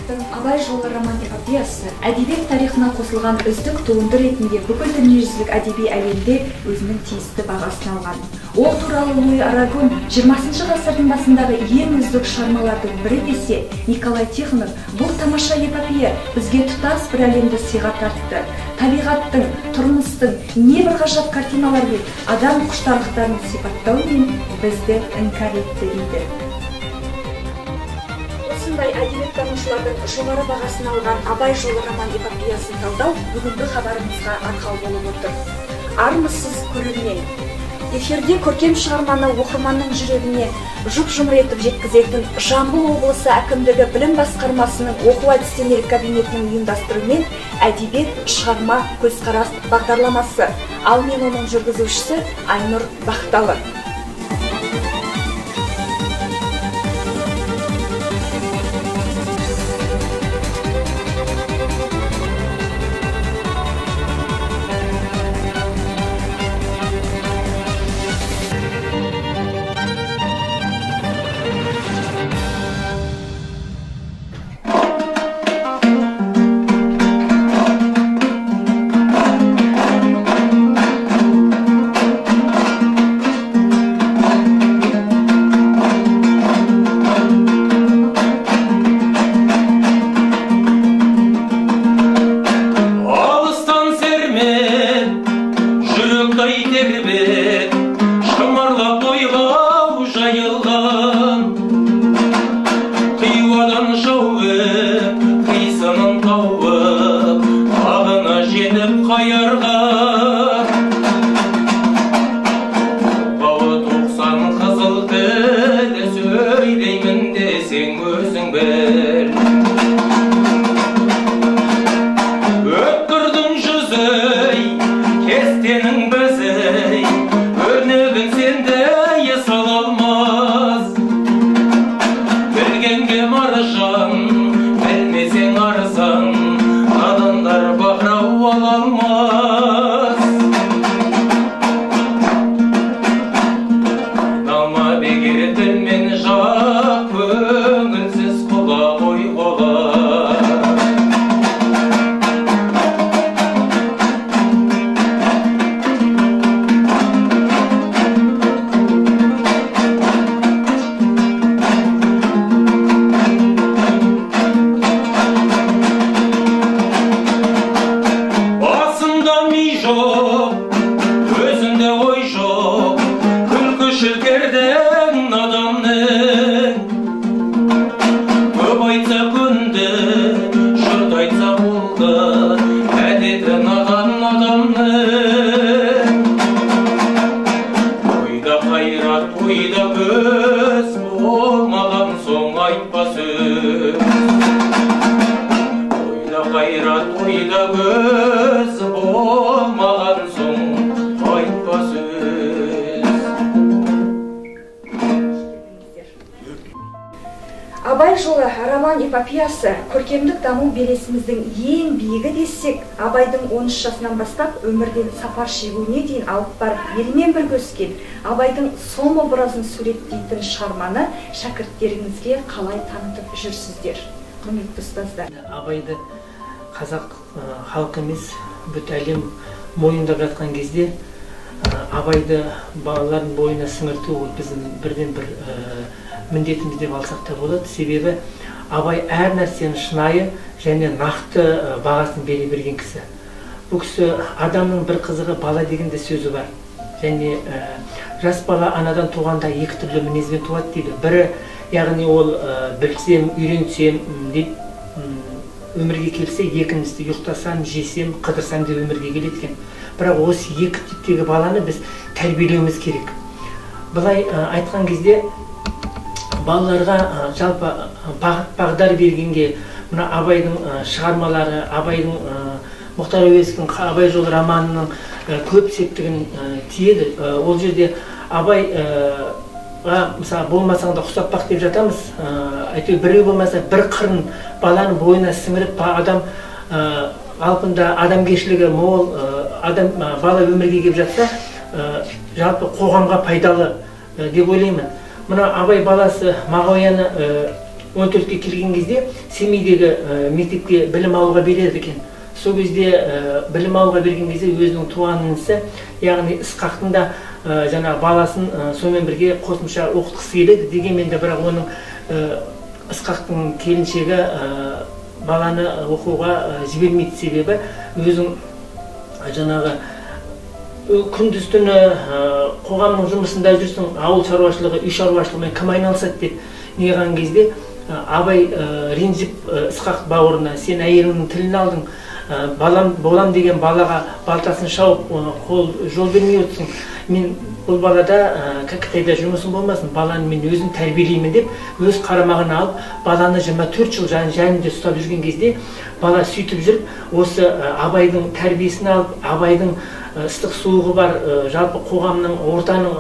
Абай жолы роман-эпопеясы әдебиет тарихына қосылған үздік туынды ретінде бүкіл дүниежүзілік әдеби әлемде өзінің тиісті бағасын алған. Ол туралы Луи Арагон 20 ғасырдың басындағы ең үздік шығармалардың бірі десе, Николай Тихонов бұл тамаша эпопея бізге тұтас бір әлемді сыйға тартты. Табиғаттың, тұрмыстың небір ғажап картиналармен адам құштарлықтарын сипаттаумен бізді іңкәр етті дейді. Осындай әдебиеттанушылардың жоғары бағасын алған Абай жолы роман-эпопеясын талдау бүгінгі хабарымызға арқау болып отыр. Армысыз көрермен! Эфирде көркем шығарманы оқырманның жүрегіне жұп-жұмыр етіп жеткізетін Жамбыл облысы әкімдігі білім басқармасының оқу-әдістемелік кабинетінің ұйымдастыруымен әдебиет, шығарма, көзқарас бағдарламасы. Ал мен оның жүргізушісі Айнұр Бақталы. Абай жолы роман-эпопеясы көркемдік даму белесіміздің ең биігі десек, Абайдың 13 жасынан бастап өмірден сапар шегуіне дейін алып барып, елмен бірге өскен Абайдың сом образын суреттейтін шығарманы шәкірттеріңізге қалай танытып жүрсіздер? Құрметті ұстаздар. Абайды қазақ халқы емес, бүкіл әлем мойындап жатқан кезде Абайды балалардың бойына сіңірту біздің бірден бір міндетіміз деп алсақ та болады. Себебі Абай әр нәрсені шынайы және нақты бағасын бере берген кісі. Бұл кісі адамның бір қызығы бала дегенде сөзі бар. Және жас бала анадан туғанда екі түрлі мінезбен туады дейді. Бірі, яғни ол білсем, үйренсем деп өмірге келсе, екіншісі ұйықтасам, жесем, қыдырсам деп өмірге келеді екен. Бірақ осы екі типтегі баланы біз тәрбиелеуіміз керек. Бұлай айтқан кезде балаларға жалпы бағдар бергенге мына Абайдың шығармалары, Абайдың Мұхтар Әуезовтің Абай жолы романының көп септігін тиеді. Ол жерде Абайға мысалы болмасаңда ұқсатпақ деп жатамыз. Әйтеуір біреу болмаса бір қырын баланың бойына сіңіріп, адам алпында адамгершілігі мол бала өмірге келіп жатса, жалпы қоғамға пайдалы деп ойлаймын. Мына Абай баласы Мағауияны 14-ке келген кезде Семейдегі мектепке білім алуға береді екен. Сол кезде білім алуға берген кезде өзінің туған інісі, яғни Ысқақтың да жаңағы баласын сонымен бірге қосымша оқытқысы келеді. Дегенмен де бірақ оның Ысқақтың келіншегі баланы оқуға жібермейді, себебі өзің жаңағы күндіз түні қоғамның жұмысында жүрсің, ауыл шаруашылығы, үй шаруашылығымен кім айналысады деп неған кезде Абай ренжіп Ысқақ бауырына, сен әйеліңнің тілін алдың, болам деген балаға балтасын шауып қол жол бермей отырсың, мен бұл балада кәкітайда жұмысым болмасын, баланы мен өзім тәрбиелеймін деп өз қарамағына алып, баланы 24 жыл жанында ұстап жүрген кезде бала сөйтіп жүріп, осы Абайдың тәрбиесін алып, Абайдың ыстық суығы бар, жалпы қоғамның ортаның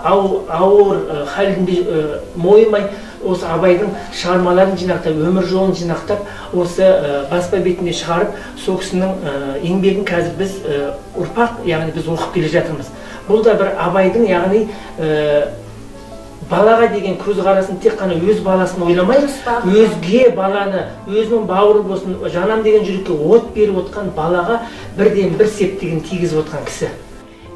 ауыр халінде мойымай, осы Абайдың шығармаларын жинақтап, өмір жолын жинақтап, осы баспа бетінде шығарып, сол кісінің еңбегін қазір біз ұрпақ, яғни біз оқып келе жатырмыз. Бұл да бір Абайдың, яғни балаға деген көзқарасын тек қана өз баласын ойламай, өзге баланы, өзінің бауыры болсын, жанам деген жүрекке от беріп отқан балаға бірден бір септігін тигізіп отқан кісі.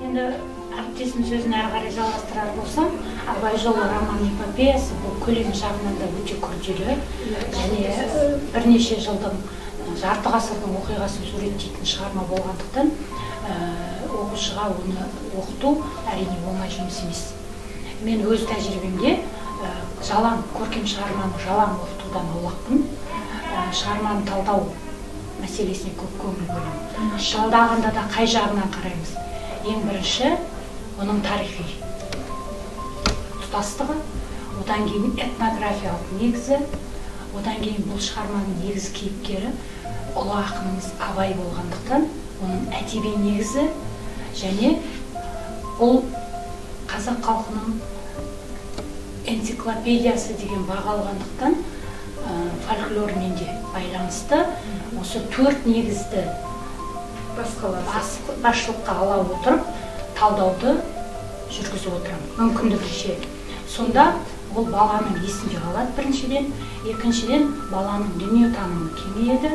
Енді әріптесім сөзін әрі қарай жалғастырар болсам, Абай жолы роман-эпопеясы бұл көлем жағынан да өте күрделі және бірнеше жылдың, жарты ғасырдың оқиғасын суреттейтін шығарма болғандықтан, оқушыға оны оқыту әрине оңай жұмыс емес. Мен өз тәжірибемде жалаң көркем шығарманы жалаң оқытудан аулақпын. Шығарманы талдау мәселесіне көп көңіл бөлемін. Талдағанда да қай жағынан қараймыз? Ең бірінші оның тарихи тұтастығы, одан кейін этнографиялық негізі, одан кейін бұл шығарманың негізгі кейіпкері ұлы ақынымыз Абай болғандықтан, оның әдеби негізі және бұл қазақ халқының энциклопедиясы деген баға алғандықтан фольклормен де байланысты осы 4 негізді басшылыққа ала отырып талдауды жүргізіп отырамын, мүмкіндігінше. Сонда ол баланың есінде қалады біріншіден, екіншіден баланың дүниетанымы кеңейеді,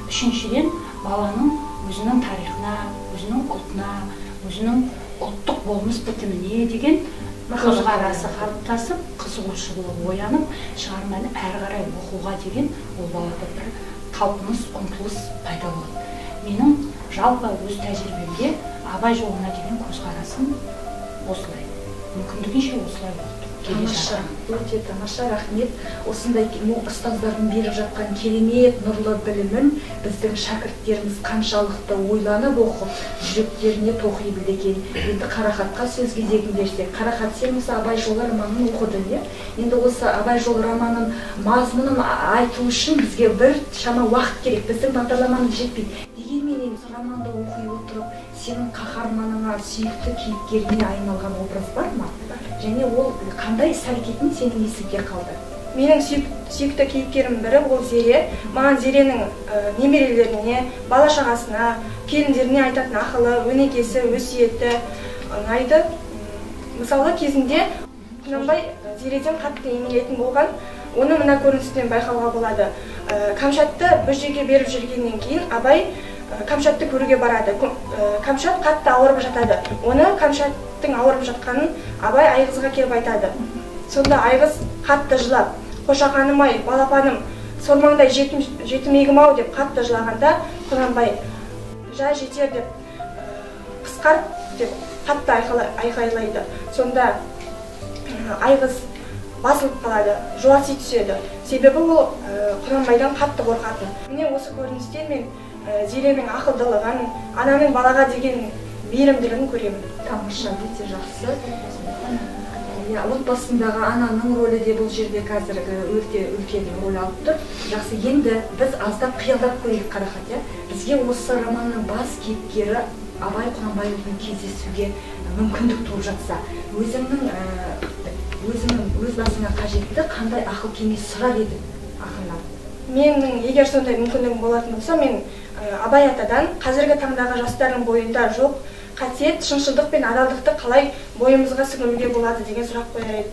үшіншіден баланың өзінің тарихына, өзінің ұлтына, өзінің ұлттық болмыс бітіміне деген көзқарасы қалыптасып, қызығушылығы оянып, шығарманы әрі қарай оқуға деген ол балада бір талпыныс, ұмтылыс пайда болады. Менің жалпы өз тәжірибемде Абай жолына деген көзқарасым осылай. Мүмкіндігінше осылай болды. Өте тамаша, рахмет. Осындай ұстаздардың беріп жатқан керемет нұрлы білімін біздің шәкірттеріміз қаншалықты ойланып оқып, жүректеріне тоқи білді екен. Енді Қарақатқа сөз кезегін берсек, Қарақат, сен осы Абай жолы романын оқыдың, иә? Енді осы Абай жолы романын мазмұнын айту үшін бізге бір шама уақыт керек. Біздің бағдарламамыз жетпейді. Дегенмен романды оқи отырып, сенің қаһарманыңа, сүйікті кейіпкеріне айналған образ бар ма? Және ол қандай іс-әрекетін сенің есіңде қалды? Менің сүйікті кейіпкерім бірі ол Зере. Маған Зеренің немерелеріне, бала-шағасына, келіндеріне айтатын ақылы, өнегесі, өсиеті ұнайды. Мысалы, кезінде Құнанбай Зереден қатты емелейтін болған, оны мына көріністен байқауға болады. Камшатты Бөжейге беріп жүргеннен кейін Абай Камшатты көруге барады. Камшат қатты ауырып жатады. Оны Камшаттың ауырып жатқанын Абай Айғызға келіп айтады. Сонда Айғыз қатты жылап, қошақаным-ай, балапаным, сормаңдай жетімегім-ау деп қатты жылағанда, Құнанбай жа жетер деп, қысқарт деп қатты айқайлайды. Сонда Айғыз басылып қалады, жуаси түседі. Себебі ол Құнанбайдан қатты қорқатын. Міне осы көріністен мен Зеренің ақылдылығын, ананың балаға деген мейірімділігін көремін. Тамаша, өте жақсы. Отбасындағы ананың рөлі де бұл жерде қазір өте үлкен рөл алып тұр. Жақсы, енді біз аздап қиялдап көрейік, Қарақат, бізге осы романның бас кейіпкері Абай Құнанбаймен кездесуге мүмкіндік туып жатса, өзіңнің өз басыңа қажетті қандай ақыл кеңес сұрар едің ақыннан? Менің егер сондай мүмкіндігім болатын болса, мен Абай атадан қазіргі таңдағы жастардың бойында жоқ қасиет, шыншылдық пен адалдықты қалай бойымызға сіңіруге болады деген сұрақ қояр едім.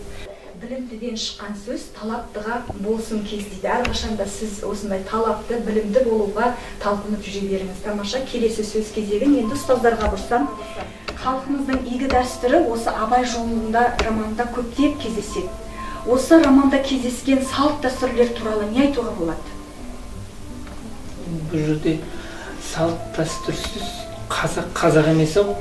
Білімдіден шыққан сөз талаптыға болсын кез дейді. Әрқашанда сіз осындай талапты, білімді болуға талпынып жүре беріңіз. Тамаша. Келесі сөз кезегін енді ұстаздарға бұрсам. Халқымыздың игі дәстүрі осы Абай жолында романда көптеп кездеседі. Осы романда кездескен салт дәстүрлер туралы не айтуға болады? Бұл жерде салт дәстүрсіз қазақ емес ау.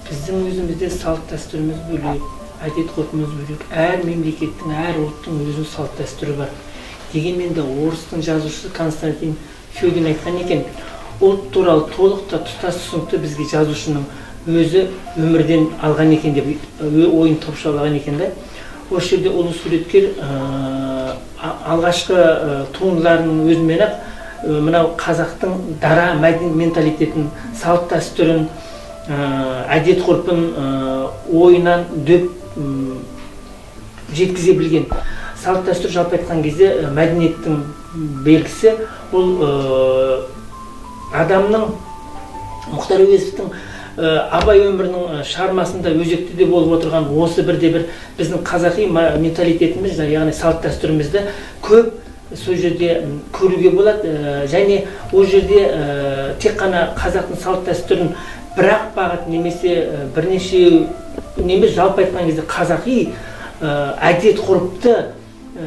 Біздің өзімізде салт дәстүріміз бөлек, әдет ғұрпымыз бөлек. Әр мемлекеттің, әр ұлттың өзінің салт дәстүрі бар. Дегенмен де орыстың жазушысы Константин Фёдин айтқан екен, ұлт туралы толық та тұтас түсінікті бізге жазушының өзі өмірден алған екен деп ойын топшылаған екен да. Осы жерде ұлы суреткер алғашқы туындыларының өзімен-ақ мынау қазақтың дара мәдени менталитетін, салт дәстүрін, әдет ғұрпын ойынан дөп жеткізе білген. Салт дәстүр жалпы айтқан кезде мәдениеттің белгісі. Бұл адамның, Мұхтар Әуезовтің Абай өмірінің шығармасында өзекті де болып отырған осы бірде-бір біздің қазақи менталитетіміз, яғни салт дәстүрімізді көп сол жерде көруге болады. Және ол жерде тек қана қазақтың салт дәстүрін бір-ақ бағыт немесе бірнеше немесе жалпы айтқан кезде қазақи әдет ғұрыпты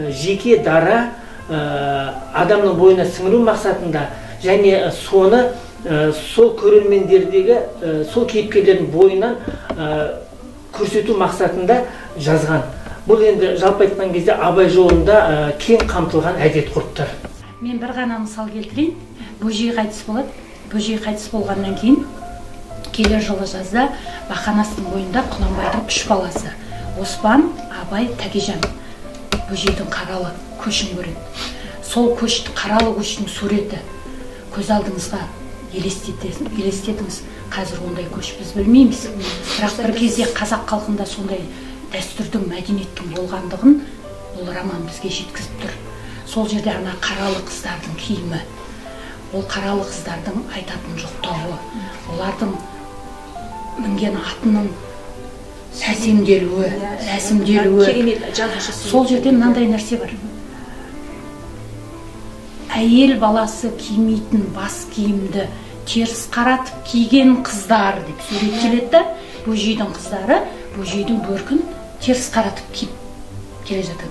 жеке дара адамның бойына сіңіру мақсатында және соны сол көрермендердегі сол кейіпкерлердің бойынан көрсету мақсатында жазған. Бұл енді жалпы айтқан кезде Абай жолында кең қамтылған әдет ғұрыптар. Мен бір ғана мысал келтірейін. Бөжей қайтыс болады. Бөжей қайтыс болғаннан кейін келер жылы жазда Бақанастың бойында Құнанбайдың 3 баласы Оспан, Абай, Тәкежан бөжейдің қаралы көшін көреді. Сол көшті, қаралы көштің суреті көз алдыңызға елестетіңіз. Қазір ондай көш біз білмейміз. Бірақ бір кезде қазақ халқында сондай дәстүрдің, мәдениеттің болғандығын бұл роман бізге жеткізіп тұр. Сол жерде ана қаралы қыздардың киімі, ол қаралы қыздардың айтатын жоқтауы, олардың мінген атының рәсімделуі. Сол жерде мынандай нәрсе бар. Әйел баласы кимейтін бас киімді теріс қаратып киген қыздар деп суреттеледі да, бөжейдің қыздары бөжейдің бөркін теріс қаратып киіп келе жатады.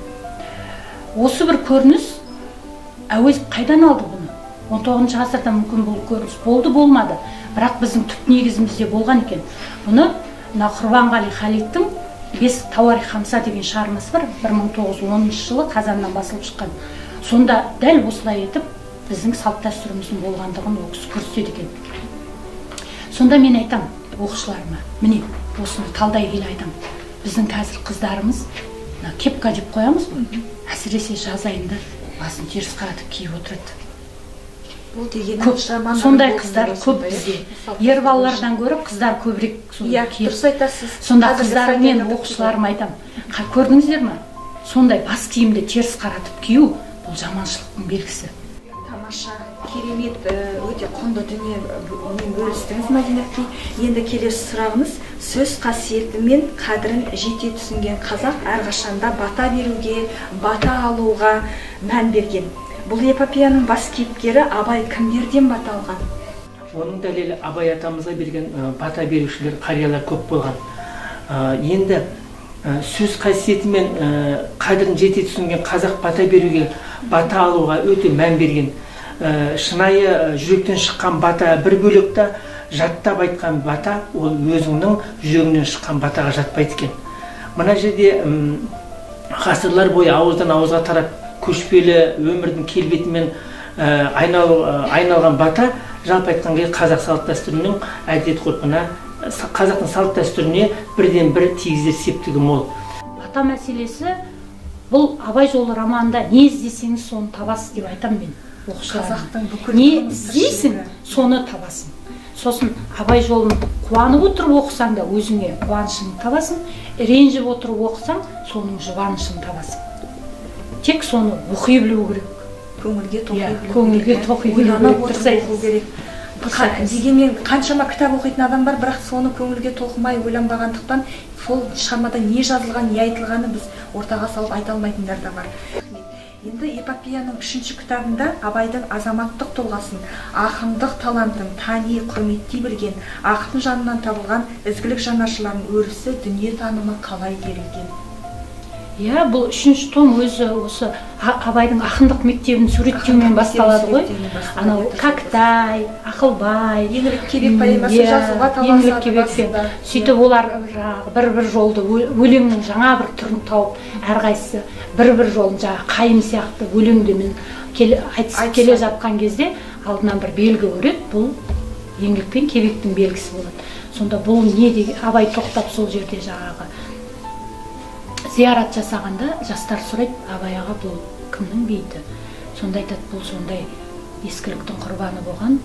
Осы бір көрініс Әуезов қайдан алды бұны? 19 ғасырда мүмкін бұл көрініс болмады. Бірақ біздің түп негізімізде болған екен. Бұны Құрбанғали Халидтің 5 Тауарих Хамса деген шығармасы бар, 1910 жылы Қазаннан басылып шыққан. Сонда дәл осылай етіп біздің салт дәстүріміздің болғандығын ол кісі көрсетеді екен. Сонда мен айтам оқушыларыма, міне осыны талдай келе айтам. Біздің қазір қыздарымыз кепка деп қоямыз ғой, әсіресе жаз айында басын теріс қаратып киіп отырады. Сондай қыздар көп бізде. Ер балалардан көріп қыздар көбірек киіп. Сонда қыздарымен оқушыларыма айтам, көрдіңіздер ме? Сондай бас киімді теріс қаратып кию бұл жаманшылықтың белгісі. Тамаша, керемет, өте құнды дүниемен бөлістіңіз, Мәдина апай. Енді келесі сұрағымыз, сөз қасиеті мен қадірін жете түсінген қазақ әрқашанда бата беруге, бата алуға мән берген. Бұл эпопеяның бас кейіпкері Абай кімдерден бата алған? Оның дәлелі Абай атамызға берген бата берушілер, қариялар көп болған. Енді сөз қасиеті мен қадірін жете түсінген қазақ бата беруге, бата алуға өте мән берген. Шынайы жүректен шыққан бата бір бөлікті, жаттап айтқан бата ол өзіңнің жүрегінен шыққан батаға жатпайды екен. Мына жерде ғасырлар бойы ауыздан ауызға тарап көшпелі өмірдің келбетімен айналған бата жалпы айтқан кезде қазақ салт дәстүрінің әдет ғұрпына, қазақтың салт дәстүріне бірден бір тигізер септігі мол. Бата мәселесі бұл Абай жолы романында не іздесеңіз соны табасыз деп айтам мен оқушыларыма. Не іздейсің, соны табасың. Сосын Абай жолын қуанып отырып оқысаң да өзіңе қуанышын табасың, ренжіп отырып оқысаң, соның жұбанышын табасың. Тек соны оқи білу керек. Көңілге тоқи білу керек. дегенмен қаншама кітап оқитын адам бар, бірақ соны көңілге тоқымай ойланбағандықтан сол шығармада не жазылған, не айтылғаны біз ортаға салып айта алмайтындар да бар. Енді эпопеяның 3-ші кітабында Абайдың азаматтық тұлғасын, ақындық талантын тани, құрметтей білген, ақын жанынан табылған ізгілік жанашырлардың өрісі, дүние танымы қалай берілген? Иә, бұл 3-ші том өзі осы Абайдың ақындық мектебін суреттеумен басталады ғой. Анау Кәкітай, Ақылбай, Еңлік Кебек поэмасын жазуға таласады. Сөйтіп олар бір жолды өлеңнің жаңа бір түрін тауып, әрқайсысы бір жолын жаңа қайым сияқты өлеңдемен айтысып келе жатқан кезде алдынан бір белгі көреді. Бұл Еңлік пен Кебектің белгісі болады. Сонда бұл не деген Абай тоқтап сол жерде жаңағы зиярат жасағанда жастар сұрайды, Абай аға бұл кімнің бейіті? Сонда айтады, бұл сондай ескіліктің құрбаны болған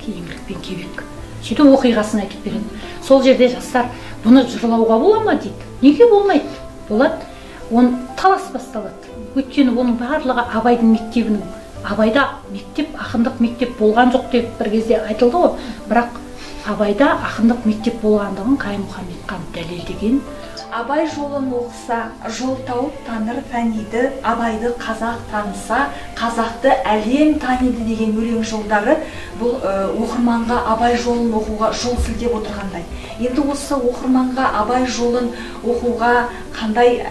Еңлік пен Кебек. Сөйтіп оқиғасын айтып береді. Сол жерде жастар бұны жырлауға бола ма дейді. Неге болмайды? Болады. Он талас басталады. Өйткені оның барлығы Абайдың мектебінің. Абайда мектеп, ақындық мектеп болған жоқ деп бір кезде айтылды ғой. Бірақ Абайда ақындық мектеп болғандығын Қайым-Мұхаммед хан дәлелдеген. Абай жолын оқыса, жол тауып таныр фәниді, Абайды қазақ таныса, қазақты әлем таниды деген өлең жолдары бұл оқырманға Абай жолын оқуға жол сілтеп отырғандай. Енді осы оқырманға Абай жолын оқуға қандай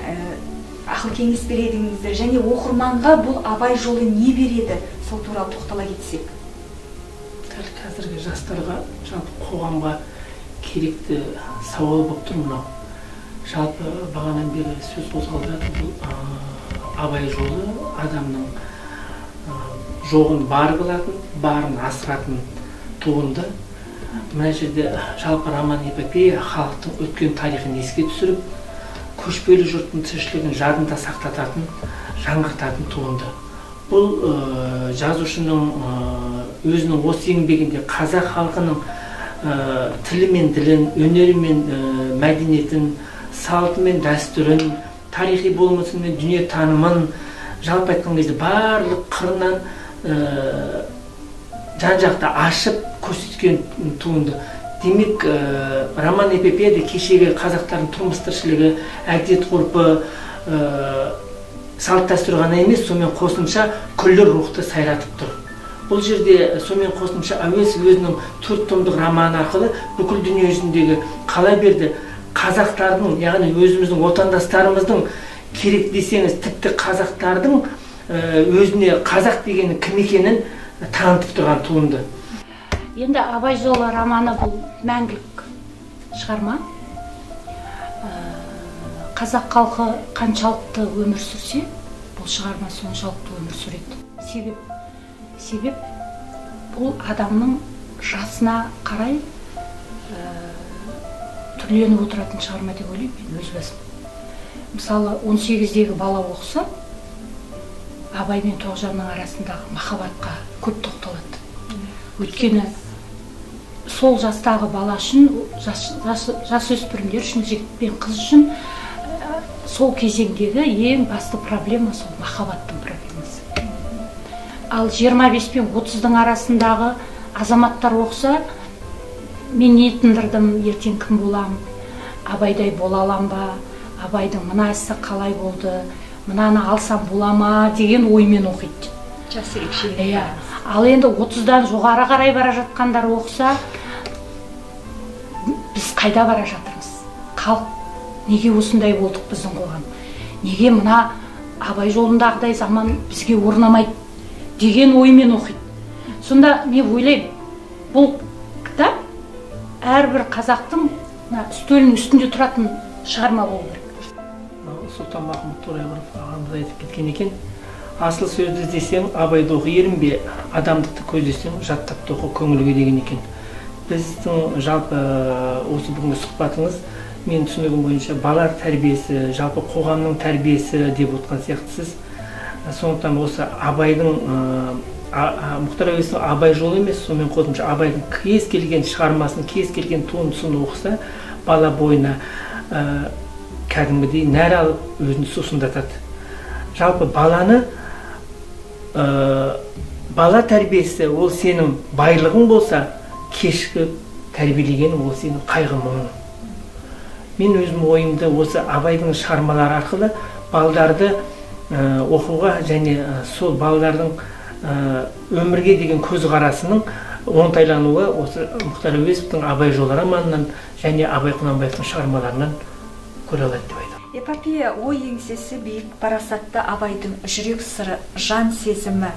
ақыл кеңес бередіңіздер, және оқырманға бұл Абай жолы не береді, сол туралы тоқтала кетсек. Қазіргі жастарға, жалпы қоғамға керекті сауал болып тұр мынау. Жалпы бағанан бері сөз қозғалып жатыр, бұл Абай жолы адамның жоғын бар қылатын, барын асыратын туынды. Мына жерде жалпы роман эпопея халықтың өткен тарихын еске түсіріп, көшпелі жұрттың тіршілігін жадында сақтататын, жаңғыртатын туынды. Бұл жазушының өзінің осы еңбегінде қазақ халқының тілі мен ділін, өнері мен мәдениетін, салты мен дәстүрін, тарихи болмысы мен дүние танымын жалпы айтқан кезде барлық қырынан жан-жақты ашып көрсеткен туынды. Демек, роман эпопеяда кешегі қазақтардың тұрмыс тіршілігі, әдет ғұрпы, салт дәстүр ғана емес, сонымен қосымша күллі рухты сайратып тұр. Бұл жерде сонымен қосымша Әуезов өзінің 4 томдық романы арқылы бүкіл дүние жүзіндегі қала берді қазақтардың, яғни өзіміздің отандастарымыздың, керек десеңіз тіпті қазақтардың өзіне қазақ дегеннің кім екенін танытып тұрған туынды. Енді Абай жолы романы бұл мәңгілік шығарма. Қазақ халқы қаншалықты өмір сүрсе, бұл шығарма соншалықты өмір сүреді. Себеп бұл адамның жасына қарай түрленіп отыратын шығарма деп ойлаймын мен өз басым. Мысалы 18-дегі бала оқыса, Абай мен Тоғжанның арасындағы махаббатқа көп тоқталады. Өйткені сол жастағы бала үшін, жасөспірімдер үшін, жігіт пен қыз үшін сол кезеңдегі ең басты проблема сол махаббаттың проблемасы. Ал 25 пен 30-дың арасындағы азаматтар оқыса, мен не тындырдым, ертең кім болам, Абайдай бола алам ба, Абайдың мына ісі қалай болды, мынаны алсам бола ма деген оймен оқиды. Жас ерекшелігі. Ал енді 30-дан жоғары қарай бара жатқандар оқыса, біз қайда бара жатырмыз? Халық неге осындай болдық біздің қоғам? Неге мына Абай жолындағыдай заман бізге орнамайды деген оймен оқиды. Сонда мен ойлаймын, бұл кітап әрбір қазақтың үстелінің үстінде тұратын шығарма болу керек. Сұлтанмахмұт Торайғыров ағамыз айтып кеткен екен, асыл сөзді іздесең Абайды оқы ерінбе, адамдықты көздесең жаттап оқы көңілге деген екен. Біздің жалпы осы бүгінгі сұхбатыңыз мен түсінігім бойынша балалар тәрбиесі, жалпы қоғамның тәрбиесі деп отқан сияқтысыз. Сондықтан осы Абайдың Мұхтар Әуезовтің Абай жолы емес, сонымен қосымша Абайдың кез келген шығармасын, кез келген туындысын оқыса, бала бойына кәдімгідей нәр алып өзін сусындатады. Жалпы баланы бала тәрбиесі ол сенің байлығың болса, кешкі тәрбиелеген ол сенің қайғы мұңың. Мен өзім ойымды осы Абайдың шығармалары арқылы балдарды оқуға және сол балдардың өмірге деген көзқарасының оңтайлануы осы Мұхтар Әуезовтің Абай жолы романынан және Абай Құнанбаевтың шығармаларынан көре алады деп айтамын. Эпопея ой еңсесі биік, парасатты Абайдың жүрек сыры, жан сезімі,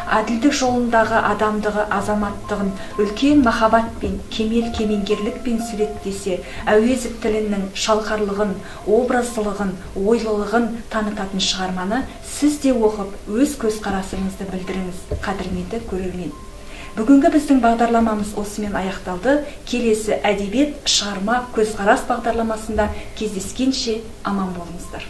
әділдік жолындағы адамдығы, азаматтығын үлкен махаббатпен, кемел кемеңгерлікпен суреттесе, Әуезов тілінің шалқарлығын, образдылығын, ойлылығын танытатын шығарманы сіз де оқып, өз көзқарасыңызды білдіріңіз, қадірменді көрермен. Бүгінгі біздің бағдарламамыз осымен аяқталды. Келесі әдебиет, шығарма, көзқарас бағдарламасында кездескенше аман болыңыздар.